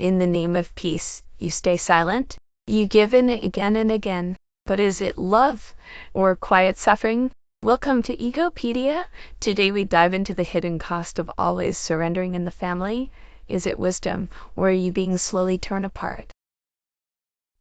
In the name of peace, you stay silent. You give in again and again. But is it love or quiet suffering? Welcome to Egopedia. Today we dive into the hidden cost of always surrendering in the family. Is it wisdom, or are you being slowly torn apart?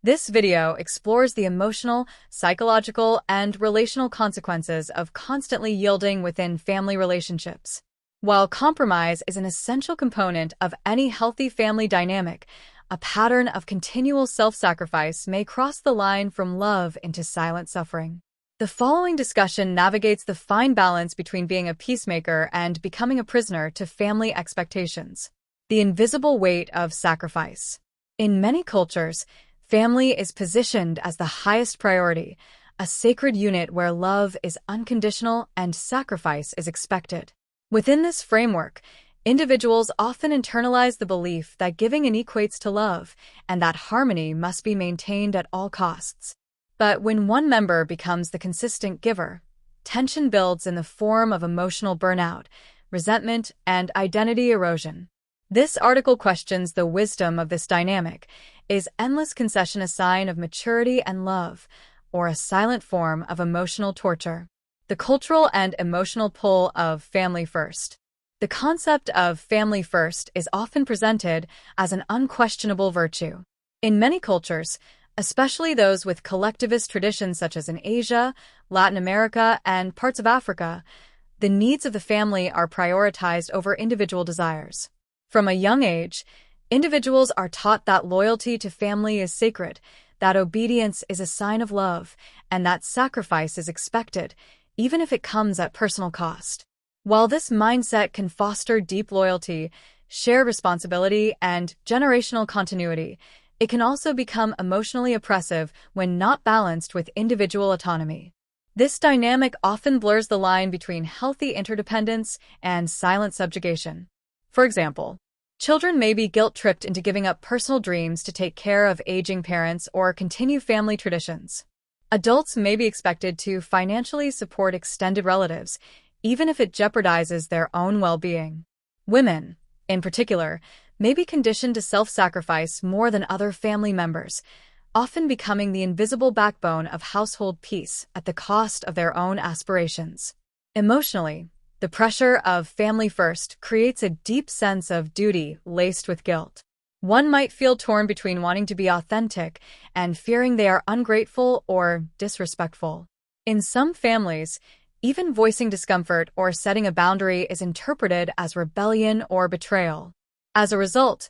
This video explores the emotional, psychological, and relational consequences of constantly yielding within family relationships. While compromise is an essential component of any healthy family dynamic, a pattern of continual self-sacrifice may cross the line from love into silent suffering. The following discussion navigates the fine balance between being a peacemaker and becoming a prisoner to family expectations. The invisible weight of sacrifice. In many cultures, family is positioned as the highest priority, a sacred unit where love is unconditional and sacrifice is expected. Within this framework, individuals often internalize the belief that giving equates to love and that harmony must be maintained at all costs. But when one member becomes the consistent giver, tension builds in the form of emotional burnout, resentment, and identity erosion. This article questions the wisdom of this dynamic. Is endless concession a sign of maturity and love, or a silent form of emotional torture? The cultural and emotional pull of family first. The concept of family first is often presented as an unquestionable virtue. In many cultures, especially those with collectivist traditions such as in Asia, Latin America, and parts of Africa, the needs of the family are prioritized over individual desires. From a young age, individuals are taught that loyalty to family is sacred, that obedience is a sign of love, and that sacrifice is expected, even if it comes at personal cost. While this mindset can foster deep loyalty, shared responsibility, and generational continuity, it can also become emotionally oppressive when not balanced with individual autonomy. This dynamic often blurs the line between healthy interdependence and silent subjugation. For example, children may be guilt-tripped into giving up personal dreams to take care of aging parents or continue family traditions. Adults may be expected to financially support extended relatives, even if it jeopardizes their own well-being. Women, in particular, may be conditioned to self-sacrifice more than other family members, often becoming the invisible backbone of household peace at the cost of their own aspirations. Emotionally, the pressure of family first creates a deep sense of duty laced with guilt. One might feel torn between wanting to be authentic and fearing they are ungrateful or disrespectful. In some families, even voicing discomfort or setting a boundary is interpreted as rebellion or betrayal. As a result,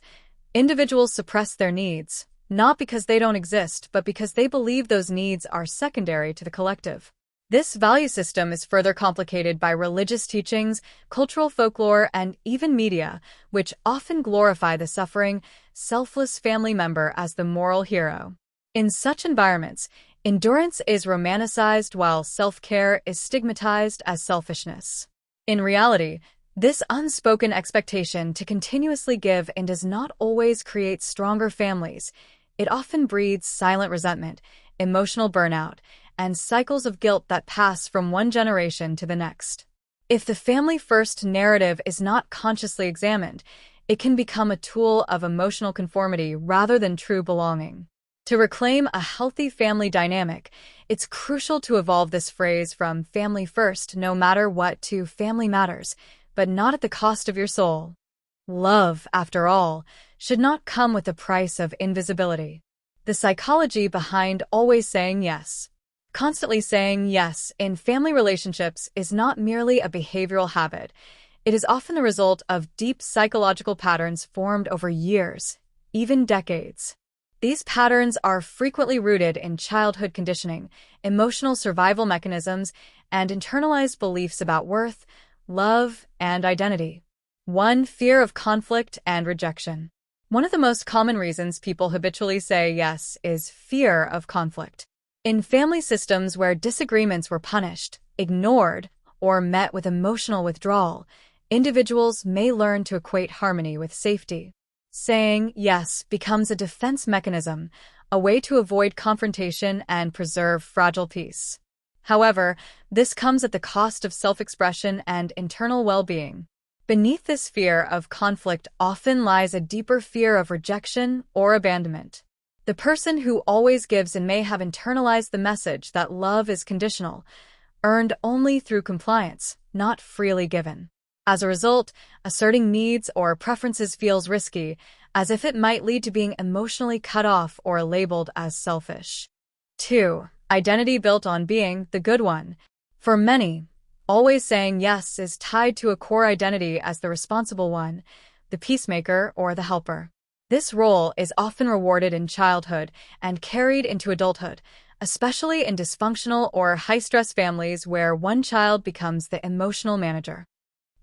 individuals suppress their needs, not because they don't exist, but because they believe those needs are secondary to the collective. This value system is further complicated by religious teachings, cultural folklore, and even media, which often glorify the suffering, selfless family member as the moral hero. In such environments, endurance is romanticized while self-care is stigmatized as selfishness. In reality, this unspoken expectation to continuously give in does not always create stronger families. It often breeds silent resentment, emotional burnout, and cycles of guilt that pass from one generation to the next. If the family-first narrative is not consciously examined, it can become a tool of emotional conformity rather than true belonging. To reclaim a healthy family dynamic, it's crucial to evolve this phrase from family first no matter what to family matters, but not at the cost of your soul. Love, after all, should not come with the price of invisibility. The psychology behind always saying yes. Constantly saying yes in family relationships is not merely a behavioral habit. It is often the result of deep psychological patterns formed over years, even decades. These patterns are frequently rooted in childhood conditioning, emotional survival mechanisms, and internalized beliefs about worth, love, and identity. 1. Fear of conflict and rejection. One of the most common reasons people habitually say yes is fear of conflict. In family systems where disagreements were punished, ignored, or met with emotional withdrawal, individuals may learn to equate harmony with safety. Saying yes becomes a defense mechanism, a way to avoid confrontation and preserve fragile peace. However, this comes at the cost of self-expression and internal well-being. Beneath this fear of conflict often lies a deeper fear of rejection or abandonment. The person who always gives and may have internalized the message that love is conditional, earned only through compliance, not freely given. As a result, asserting needs or preferences feels risky, as if it might lead to being emotionally cut off or labeled as selfish. 2. Identity built on being the good one. For many, always saying yes is tied to a core identity as the responsible one, the peacemaker or the helper. This role is often rewarded in childhood and carried into adulthood, especially in dysfunctional or high-stress families where one child becomes the emotional manager.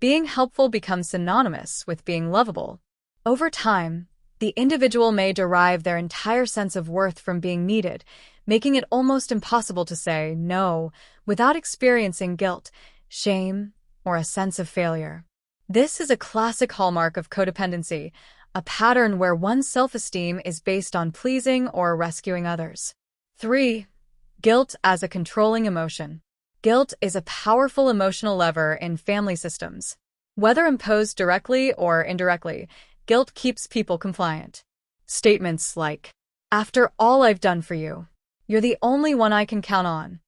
Being helpful becomes synonymous with being lovable. Over time, the individual may derive their entire sense of worth from being needed, making it almost impossible to say no without experiencing guilt, shame, or a sense of failure. This is a classic hallmark of codependency, a pattern where one's self-esteem is based on pleasing or rescuing others. 3. Guilt as a controlling emotion. Guilt is a powerful emotional lever in family systems. Whether imposed directly or indirectly, guilt keeps people compliant. Statements like, "After all I've done for you, you're the only one I can count on.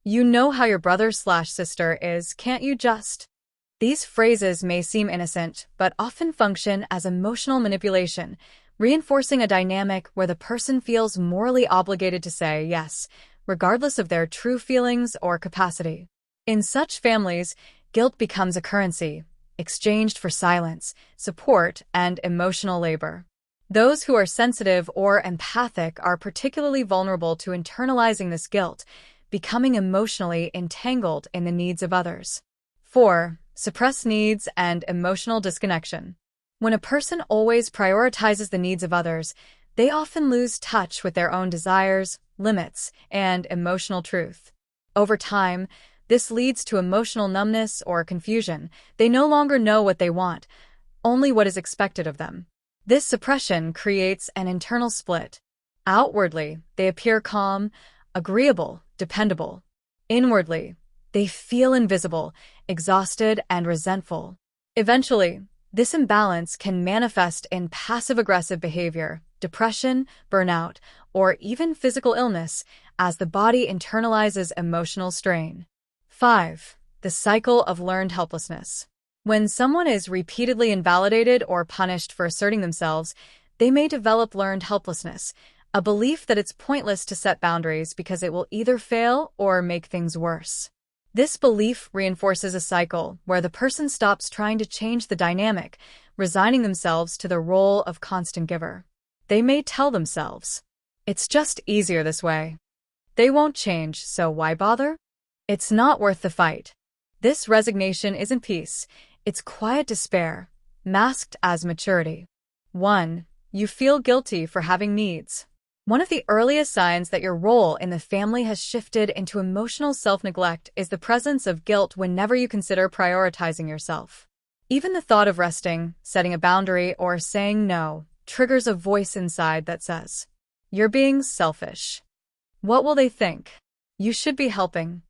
You know how your brother/sister is, can't you just?" These phrases may seem innocent, but often function as emotional manipulation, reinforcing a dynamic where the person feels morally obligated to say yes, regardless of their true feelings or capacity. In such families, guilt becomes a currency, exchanged for silence, support, and emotional labor. Those who are sensitive or empathic are particularly vulnerable to internalizing this guilt, becoming emotionally entangled in the needs of others. 4. Suppressed needs and emotional disconnection. When a person always prioritizes the needs of others, they often lose touch with their own desires, limits, and emotional truth. Over time, this leads to emotional numbness or confusion. They no longer know what they want, only what is expected of them. This suppression creates an internal split. Outwardly, they appear calm, agreeable, dependable. Inwardly, they feel invisible, exhausted, and resentful. Eventually, this imbalance can manifest in passive-aggressive behavior, depression, burnout, or even physical illness as the body internalizes emotional strain. 5. The cycle of learned helplessness. When someone is repeatedly invalidated or punished for asserting themselves, they may develop learned helplessness, a belief that it's pointless to set boundaries because it will either fail or make things worse. This belief reinforces a cycle where the person stops trying to change the dynamic, resigning themselves to the role of constant giver. They may tell themselves, "It's just easier this way. They won't change, so why bother? It's not worth the fight." This resignation isn't peace, it's quiet despair, masked as maturity. 1. You feel guilty for having needs. One of the earliest signs that your role in the family has shifted into emotional self-neglect is the presence of guilt whenever you consider prioritizing yourself. Even the thought of resting, setting a boundary, or saying no triggers a voice inside that says, "You're being selfish. What will they think? You should be helping."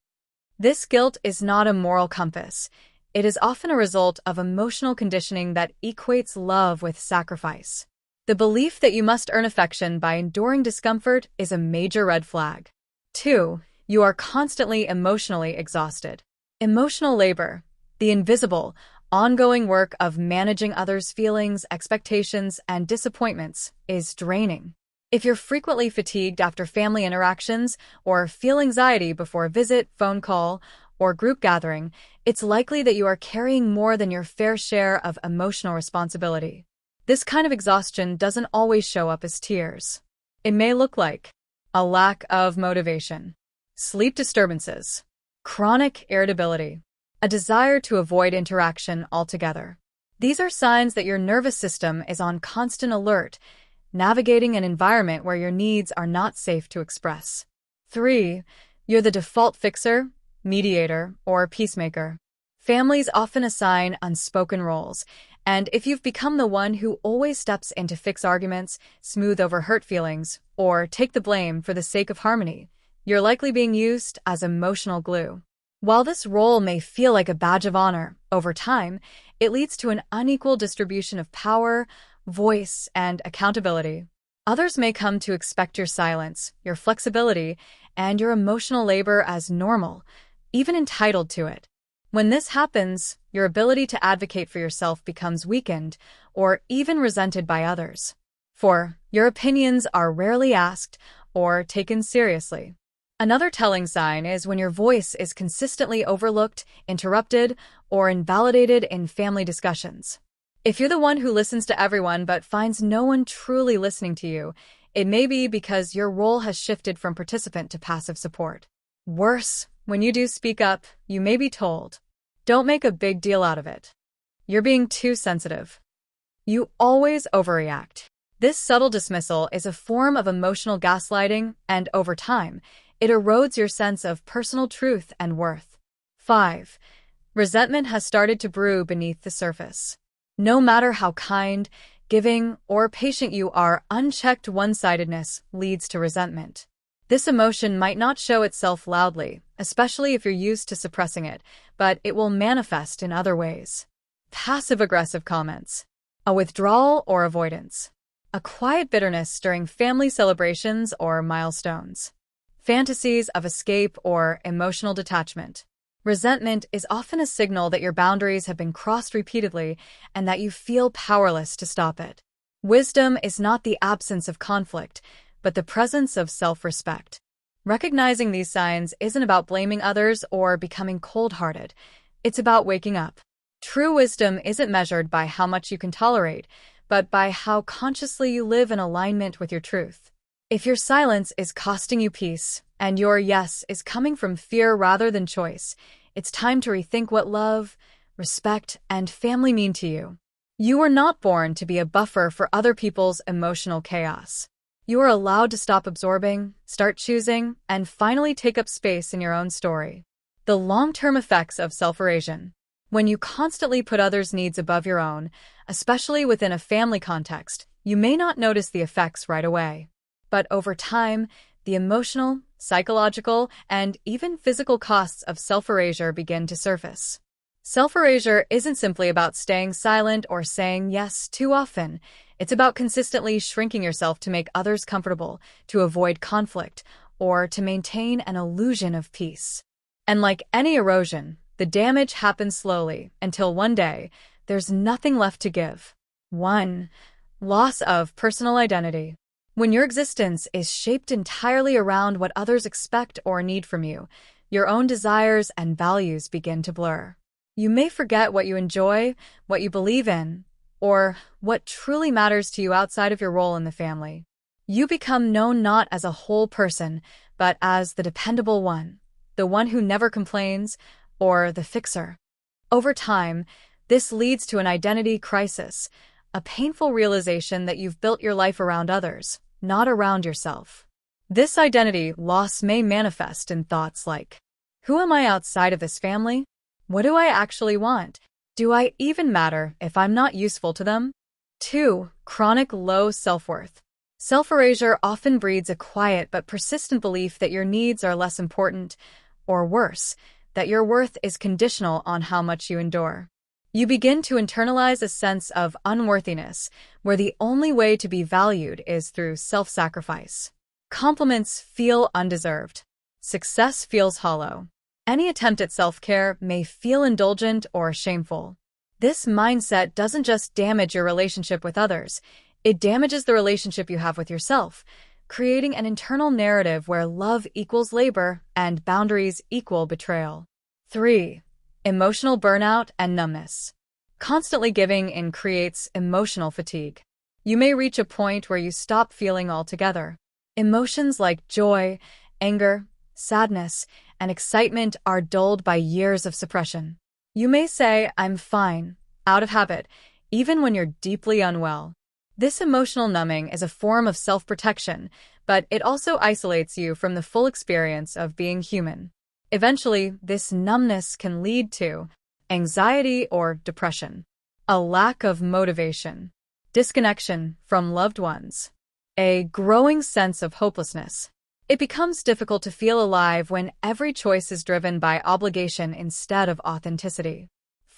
This guilt is not a moral compass. It is often a result of emotional conditioning that equates love with sacrifice. The belief that you must earn affection by enduring discomfort is a major red flag. 2. You are constantly emotionally exhausted. Emotional labor, the invisible, ongoing work of managing others' feelings, expectations, and disappointments, is draining. If you're frequently fatigued after family interactions or feel anxiety before a visit, phone call, or group gathering, it's likely that you are carrying more than your fair share of emotional responsibility. This kind of exhaustion doesn't always show up as tears. It may look like a lack of motivation, sleep disturbances, chronic irritability, a desire to avoid interaction altogether. These are signs that your nervous system is on constant alert, navigating an environment where your needs are not safe to express. 3. You're the default fixer, mediator, or peacemaker. Families often assign unspoken roles, and if you've become the one who always steps in to fix arguments, smooth over hurt feelings, or take the blame for the sake of harmony, you're likely being used as emotional glue. While this role may feel like a badge of honor, over time, It leads to an unequal distribution of power, voice, and accountability. Others may come to expect your silence, your flexibility, and your emotional labor as normal, even entitled to it. When this happens, your ability to advocate for yourself becomes weakened or even resented by others. 4. Your opinions are rarely asked or taken seriously. Another telling sign is when your voice is consistently overlooked, interrupted, or invalidated in family discussions. If you're the one who listens to everyone but finds no one truly listening to you, it may be because your role has shifted from participant to passive support. Worse, when you do speak up, you may be told, "Don't make a big deal out of it. You're being too sensitive. You always overreact." This subtle dismissal is a form of emotional gaslighting, and over time, it erodes your sense of personal truth and worth. 5. Resentment has started to brew beneath the surface. No matter how kind, giving, or patient you are, unchecked one-sidedness leads to resentment. This emotion might not show itself loudly, especially if you're used to suppressing it, but it will manifest in other ways. Passive-aggressive comments, a withdrawal or avoidance, a quiet bitterness during family celebrations or milestones, fantasies of escape or emotional detachment. Resentment is often a signal that your boundaries have been crossed repeatedly and that you feel powerless to stop it. Wisdom is not the absence of conflict, but the presence of self-respect. Recognizing these signs isn't about blaming others or becoming cold-hearted. It's about waking up. True wisdom isn't measured by how much you can tolerate, but by how consciously you live in alignment with your truth. If your silence is costing you peace, and your yes is coming from fear rather than choice, it's time to rethink what love, respect, and family mean to you. You were not born to be a buffer for other people's emotional chaos. You are allowed to stop absorbing, start choosing, and finally take up space in your own story. The long-term effects of self-erosion. When you constantly put others' needs above your own, especially within a family context, you may not notice the effects right away. But over time, the emotional, psychological, and even physical costs of self-erasure begin to surface. Self-erasure isn't simply about staying silent or saying yes too often. It's about consistently shrinking yourself to make others comfortable, to avoid conflict, or to maintain an illusion of peace. And like any erosion, the damage happens slowly until one day, there's nothing left to give. 1. Loss of personal identity. When your existence is shaped entirely around what others expect or need from you, your own desires and values begin to blur. You may forget what you enjoy, what you believe in, or what truly matters to you outside of your role in the family. You become known not as a whole person, but as the dependable one, the one who never complains, or the fixer. Over time, this leads to an identity crisis, a painful realization that you've built your life around others, not around yourself. This identity loss may manifest in thoughts like, who am I outside of this family? What do I actually want? Do I even matter if I'm not useful to them? 2. Chronic low self-worth. Self-erasure often breeds a quiet but persistent belief that your needs are less important, or worse, that your worth is conditional on how much you endure. You begin to internalize a sense of unworthiness, where the only way to be valued is through self-sacrifice. Compliments feel undeserved. Success feels hollow. Any attempt at self-care may feel indulgent or shameful. This mindset doesn't just damage your relationship with others, it damages the relationship you have with yourself, creating an internal narrative where love equals labor and boundaries equal betrayal. 3. Emotional burnout and numbness. Constantly giving in creates emotional fatigue. You may reach a point where you stop feeling altogether. Emotions like joy, anger, sadness, and excitement are dulled by years of suppression. You may say, "I'm fine," out of habit, even when you're deeply unwell. This emotional numbing is a form of self-protection, but it also isolates you from the full experience of being human. Eventually, this numbness can lead to anxiety or depression, a lack of motivation, disconnection from loved ones, a growing sense of hopelessness. It becomes difficult to feel alive when every choice is driven by obligation instead of authenticity.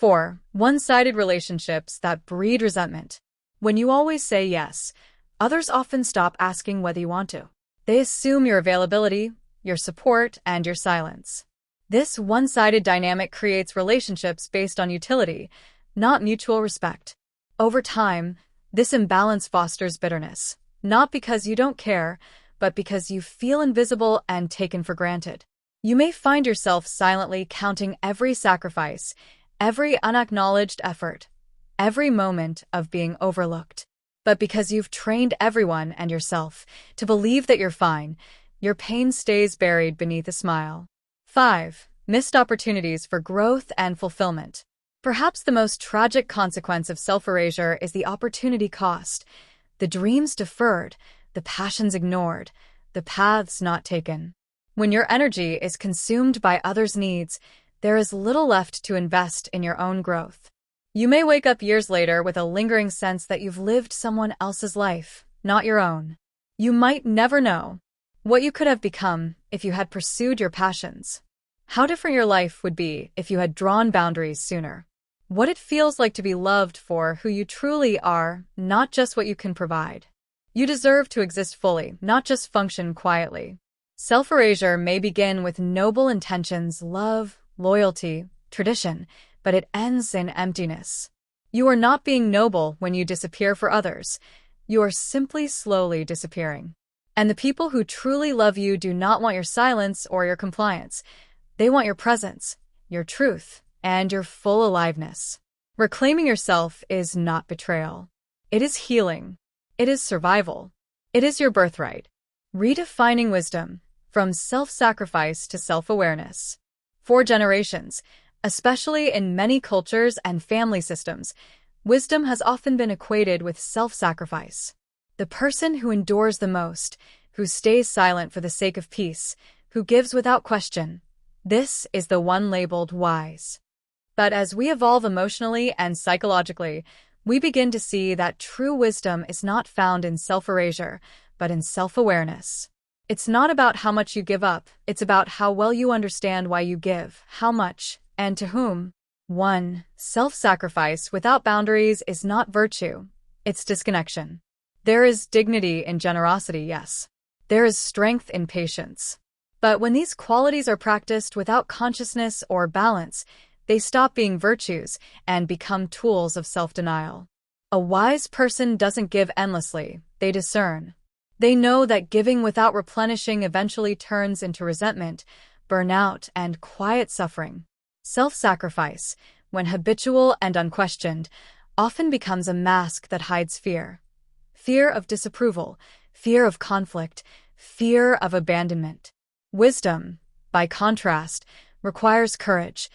4. One-sided relationships that breed resentment. When you always say yes, others often stop asking whether you want to. They assume your availability, your support, and your silence. This one-sided dynamic creates relationships based on utility, not mutual respect. Over time, this imbalance fosters bitterness, not because you don't care, but because you feel invisible and taken for granted. You may find yourself silently counting every sacrifice, every unacknowledged effort, every moment of being overlooked. But because you've trained everyone and yourself to believe that you're fine, your pain stays buried beneath a smile. 5. Missed opportunities for growth and fulfillment. Perhaps the most tragic consequence of self-erasure is the opportunity cost. The dreams deferred, the passions ignored, the paths not taken. When your energy is consumed by others' needs, there is little left to invest in your own growth. You may wake up years later with a lingering sense that you've lived someone else's life, not your own. You might never know what you could have become if you had pursued your passions. How different your life would be if you had drawn boundaries sooner. What it feels like to be loved for who you truly are, not just what you can provide. You deserve to exist fully, not just function quietly. Self-erasure may begin with noble intentions, love, loyalty, tradition, but it ends in emptiness. You are not being noble when you disappear for others. You are simply slowly disappearing. And the people who truly love you do not want your silence or your compliance. They want your presence, your truth, and your full aliveness. Reclaiming yourself is not betrayal. It is healing. It is survival. It is your birthright. Redefining wisdom, from self-sacrifice to self-awareness. For generations, especially in many cultures and family systems, wisdom has often been equated with self-sacrifice. The person who endures the most, who stays silent for the sake of peace, who gives without question, this is the one labeled wise. But as we evolve emotionally and psychologically, we begin to see that true wisdom is not found in self-erasure, but in self-awareness. It's not about how much you give up, it's about how well you understand why you give, how much, and to whom. 1. Self-sacrifice without boundaries is not virtue, it's disconnection. There is dignity in generosity, yes. There is strength in patience. But when these qualities are practiced without consciousness or balance, they stop being virtues and become tools of self-denial. A wise person doesn't give endlessly, they discern. They know that giving without replenishing eventually turns into resentment, burnout, and quiet suffering. Self-sacrifice, when habitual and unquestioned, often becomes a mask that hides fear. Fear of disapproval, fear of conflict, fear of abandonment. Wisdom, by contrast, requires courage.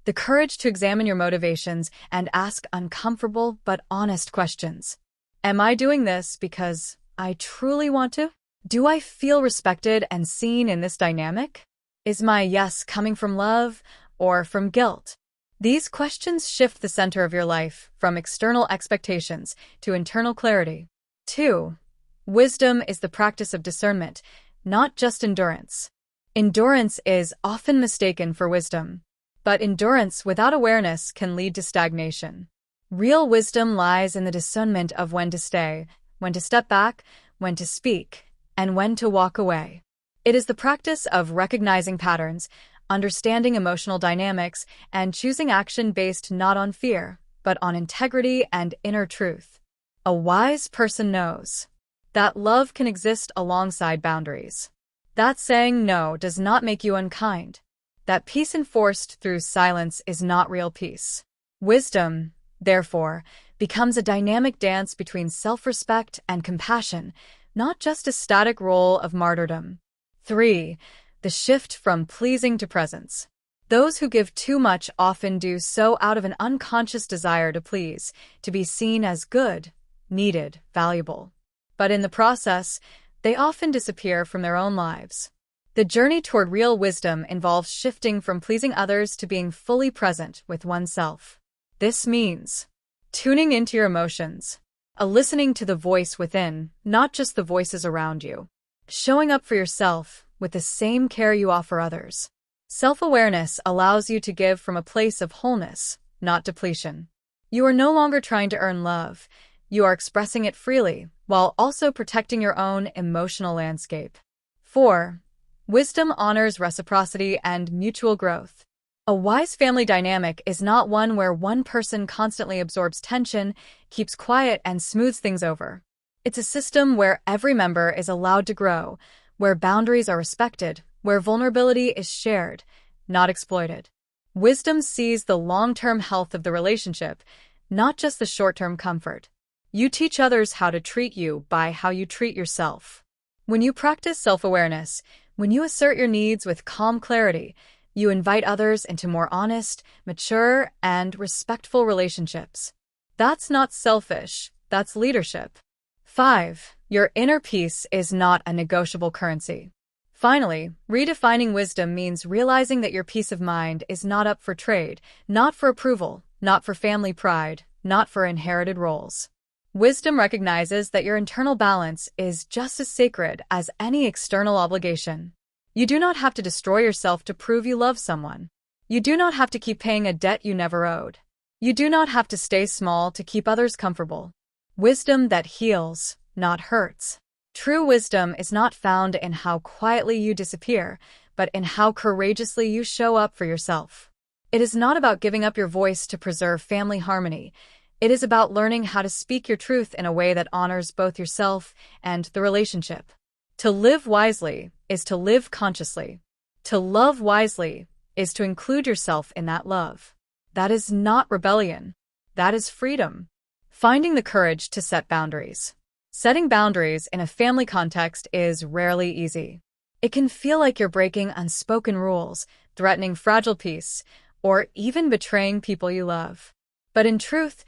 The courage to examine your motivations and ask uncomfortable but honest questions. Am I doing this because I truly want to? Do I feel respected and seen in this dynamic? Is my yes coming from love or from guilt? These questions shift the center of your life from external expectations to internal clarity. 2. Wisdom is the practice of discernment, not just endurance. Endurance is often mistaken for wisdom, but endurance without awareness can lead to stagnation. Real wisdom lies in the discernment of when to stay, when to step back, when to speak, and when to walk away. It is the practice of recognizing patterns, understanding emotional dynamics, and choosing action based not on fear, but on integrity and inner truth. A wise person knows that love can exist alongside boundaries. That saying no does not make you unkind. That peace enforced through silence is not real peace. Wisdom, therefore, becomes a dynamic dance between self-respect and compassion, not just a static role of martyrdom. 3. The shift from pleasing to presence. Those who give too much often do so out of an unconscious desire to please, to be seen as good, needed, valuable. But in the process, they often disappear from their own lives. The journey toward real wisdom involves shifting from pleasing others to being fully present with oneself. This means tuning into your emotions, listening to the voice within, not just the voices around you, showing up for yourself with the same care you offer others. Self-awareness allows you to give from a place of wholeness, not depletion. You are no longer trying to earn love. You are expressing it freely, while also protecting your own emotional landscape. 4. Wisdom honors reciprocity and mutual growth. A wise family dynamic is not one where one person constantly absorbs tension, keeps quiet, and smooths things over. It's a system where every member is allowed to grow, where boundaries are respected, where vulnerability is shared, not exploited. Wisdom sees the long-term health of the relationship, not just the short-term comfort. You teach others how to treat you by how you treat yourself. When you practice self-awareness, when you assert your needs with calm clarity, you invite others into more honest, mature, and respectful relationships. That's not selfish, that's leadership. 5. Your inner peace is not a negotiable currency. Finally, redefining wisdom means realizing that your peace of mind is not up for trade, not for approval, not for family pride, not for inherited roles. Wisdom recognizes that your internal balance is just as sacred as any external obligation. You do not have to destroy yourself to prove you love someone. You do not have to keep paying a debt you never owed. You do not have to stay small to keep others comfortable. Wisdom that heals, not hurts. True wisdom is not found in how quietly you disappear, but in how courageously you show up for yourself. It is not about giving up your voice to preserve family harmony. It is about learning how to speak your truth in a way that honors both yourself and the relationship. To live wisely is to live consciously. To love wisely is to include yourself in that love. That is not rebellion. That is freedom. Finding the courage to set boundaries. Setting boundaries in a family context is rarely easy. It can feel like you're breaking unspoken rules, threatening fragile peace, or even betraying people you love. But in truth,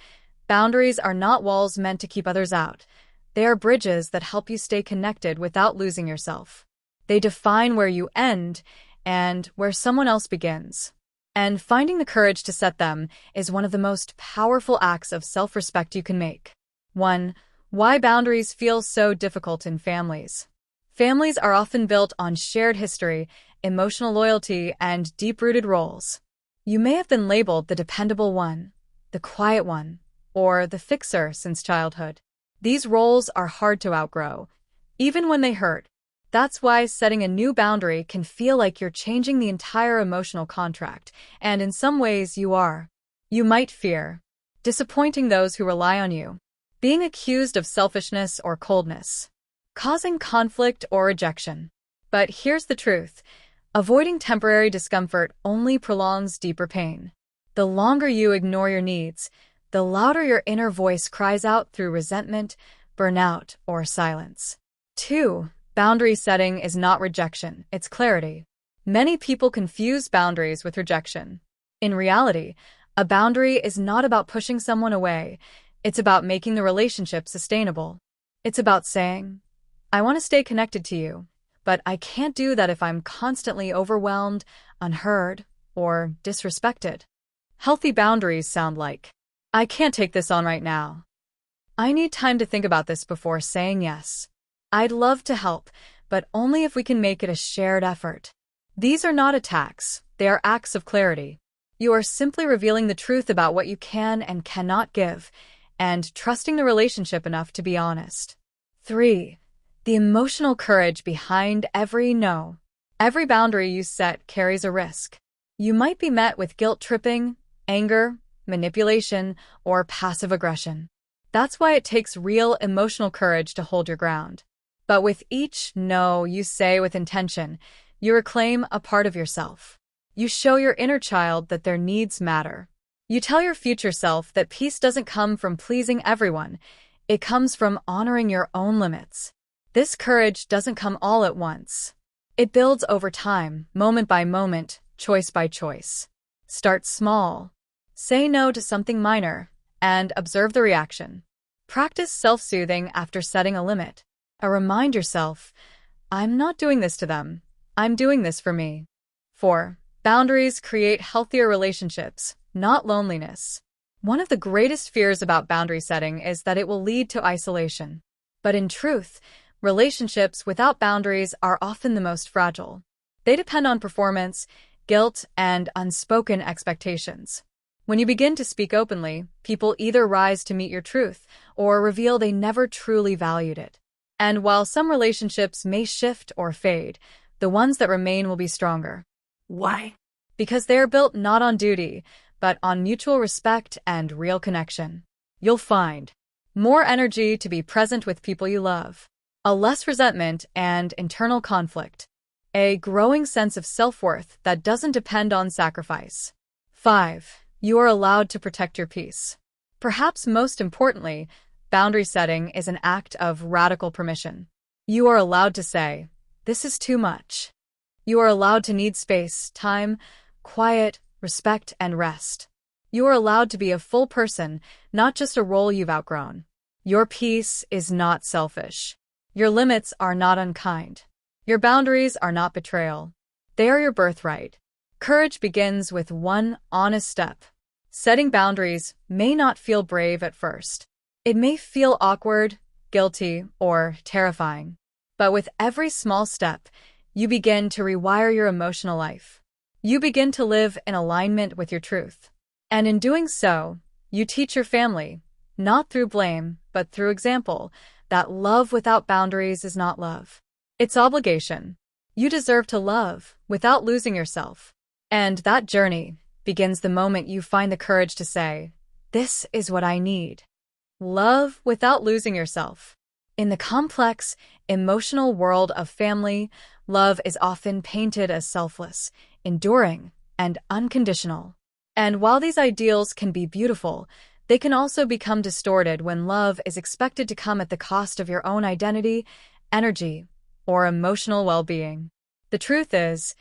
boundaries are not walls meant to keep others out. They are bridges that help you stay connected without losing yourself. They define where you end and where someone else begins. And finding the courage to set them is one of the most powerful acts of self-respect you can make. 1. Why boundaries feel so difficult in families. Families are often built on shared history, emotional loyalty, and deep-rooted roles. You may have been labeled the dependable one, the quiet one, or the fixer since childhood. These roles are hard to outgrow, even when they hurt. That's why setting a new boundary can feel like you're changing the entire emotional contract, and in some ways you are. You might fear disappointing those who rely on you, being accused of selfishness or coldness, causing conflict or rejection. But here's the truth. Avoiding temporary discomfort only prolongs deeper pain. The longer you ignore your needs, the louder your inner voice cries out through resentment, burnout, or silence. 2. Boundary setting is not rejection, it's clarity. Many people confuse boundaries with rejection. In reality, a boundary is not about pushing someone away. It's about making the relationship sustainable. It's about saying, I want to stay connected to you, but I can't do that if I'm constantly overwhelmed, unheard, or disrespected. Healthy boundaries sound like, I can't take this on right now. I need time to think about this before saying yes. I'd love to help, but only if we can make it a shared effort. These are not attacks, they are acts of clarity. You are simply revealing the truth about what you can and cannot give, and trusting the relationship enough to be honest. 3. The emotional courage behind every no. Every boundary you set carries a risk. You might be met with guilt-tripping, anger, manipulation, or passive aggression. That's why it takes real emotional courage to hold your ground. But with each no you say with intention, you reclaim a part of yourself. You show your inner child that their needs matter. You tell your future self that peace doesn't come from pleasing everyone. It comes from honoring your own limits. This courage doesn't come all at once. It builds over time, moment by moment, choice by choice. Start small. Say no to something minor, and observe the reaction. Practice self-soothing after setting a limit. Remind yourself, I'm not doing this to them. I'm doing this for me. 4. Boundaries create healthier relationships, not loneliness. One of the greatest fears about boundary setting is that it will lead to isolation. But in truth, relationships without boundaries are often the most fragile. They depend on performance, guilt, and unspoken expectations. When you begin to speak openly, people either rise to meet your truth or reveal they never truly valued it. And while some relationships may shift or fade, the ones that remain will be stronger. Why? Because they are built not on duty, but on mutual respect and real connection. You'll find more energy to be present with people you love, a less resentment and internal conflict, a growing sense of self-worth that doesn't depend on sacrifice. 5. You are allowed to protect your peace. Perhaps most importantly, boundary setting is an act of radical permission. You are allowed to say, "This is too much." You are allowed to need space, time, quiet, respect, and rest. You are allowed to be a full person, not just a role you've outgrown. Your peace is not selfish. Your limits are not unkind. Your boundaries are not betrayal. They are your birthright. Courage begins with one honest step. Setting boundaries may not feel brave at first. It may feel awkward, guilty, or terrifying. But with every small step, you begin to rewire your emotional life. You begin to live in alignment with your truth. And in doing so, you teach your family, not through blame, but through example, that love without boundaries is not love. It's obligation. You deserve to love without losing yourself. And that journey begins the moment you find the courage to say, "This is what I need." Love without losing yourself. In the complex, emotional world of family, love is often painted as selfless, enduring, and unconditional. And while these ideals can be beautiful, they can also become distorted when love is expected to come at the cost of your own identity, energy, or emotional well-being. The truth is,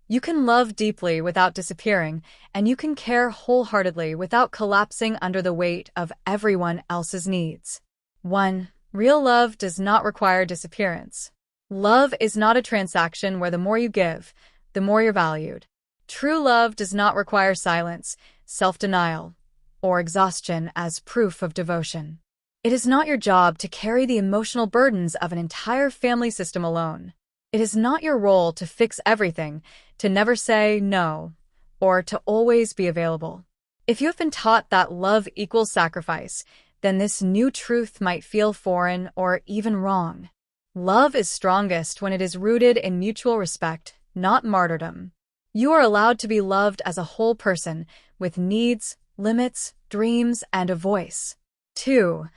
you can love deeply without disappearing, and you can care wholeheartedly without collapsing under the weight of everyone else's needs. 1. Real love does not require disappearance. Love is not a transaction where the more you give, the more you're valued. True love does not require silence, self-denial, or exhaustion as proof of devotion. It is not your job to carry the emotional burdens of an entire family system alone. It is not your role to fix everything, to never say no, or to always be available. If you have been taught that love equals sacrifice, then this new truth might feel foreign or even wrong. Love is strongest when it is rooted in mutual respect, not martyrdom. You are allowed to be loved as a whole person, with needs, limits, dreams, and a voice. 2.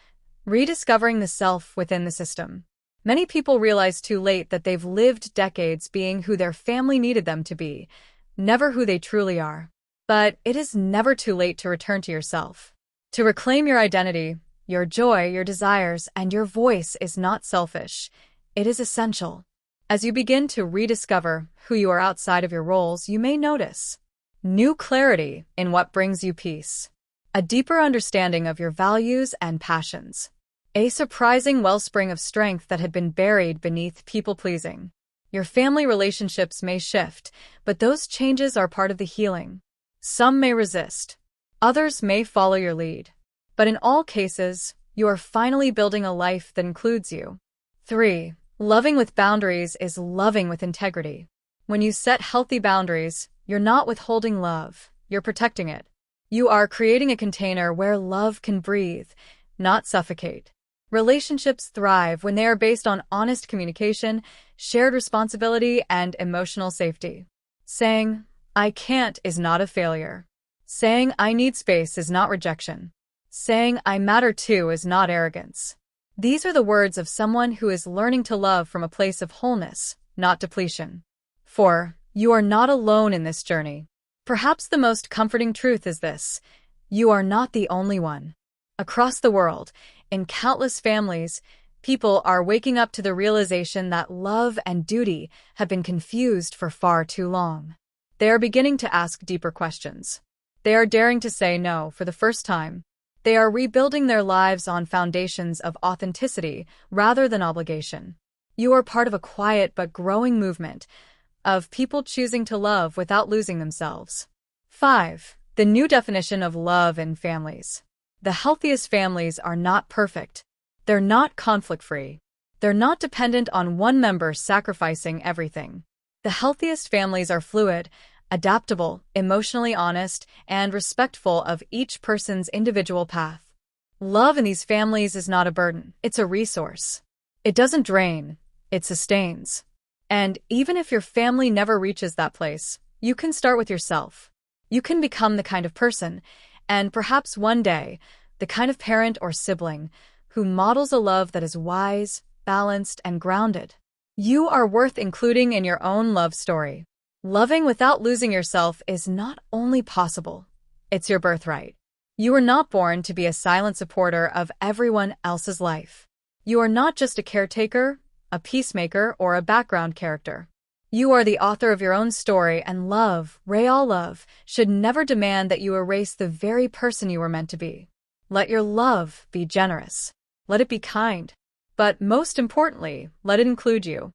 Rediscovering the self within the system. Many people realize too late that they've lived decades being who their family needed them to be, never who they truly are. But it is never too late to return to yourself. To reclaim your identity, your joy, your desires, and your voice is not selfish. It is essential. As you begin to rediscover who you are outside of your roles, you may notice new clarity in what brings you peace, a deeper understanding of your values and passions, a surprising wellspring of strength that had been buried beneath people-pleasing. Your family relationships may shift, but those changes are part of the healing. Some may resist. Others may follow your lead. But in all cases, you are finally building a life that includes you. 3. Loving with boundaries is loving with integrity. When you set healthy boundaries, you're not withholding love, you're protecting it. You are creating a container where love can breathe, not suffocate. Relationships thrive when they are based on honest communication, shared responsibility, and emotional safety. Saying, "I can't" is not a failure. Saying, "I need space" is not rejection. Saying, "I matter too" is not arrogance. These are the words of someone who is learning to love from a place of wholeness, not depletion. 4. You are not alone in this journey. Perhaps the most comforting truth is this: you are not the only one. Across the world, in countless families, people are waking up to the realization that love and duty have been confused for far too long. They are beginning to ask deeper questions. They are daring to say no for the first time. They are rebuilding their lives on foundations of authenticity rather than obligation. You are part of a quiet but growing movement of people choosing to love without losing themselves. 5. The new definition of love in families. The healthiest families are not perfect. They're not conflict-free. They're not dependent on one member sacrificing everything. The healthiest families are fluid, adaptable, emotionally honest, and respectful of each person's individual path. Love in these families is not a burden, it's a resource. It doesn't drain, it sustains. And even if your family never reaches that place, you can start with yourself. You can become the kind of person, and perhaps one day, the kind of parent or sibling who models a love that is wise, balanced, and grounded. You are worth including in your own love story. Loving without losing yourself is not only possible, it's your birthright. You were not born to be a silent supporter of everyone else's life. You are not just a caretaker, a peacemaker, or a background character. You are the author of your own story, and love, real love, should never demand that you erase the very person you were meant to be. Let your love be generous. Let it be kind. But most importantly, let it include you.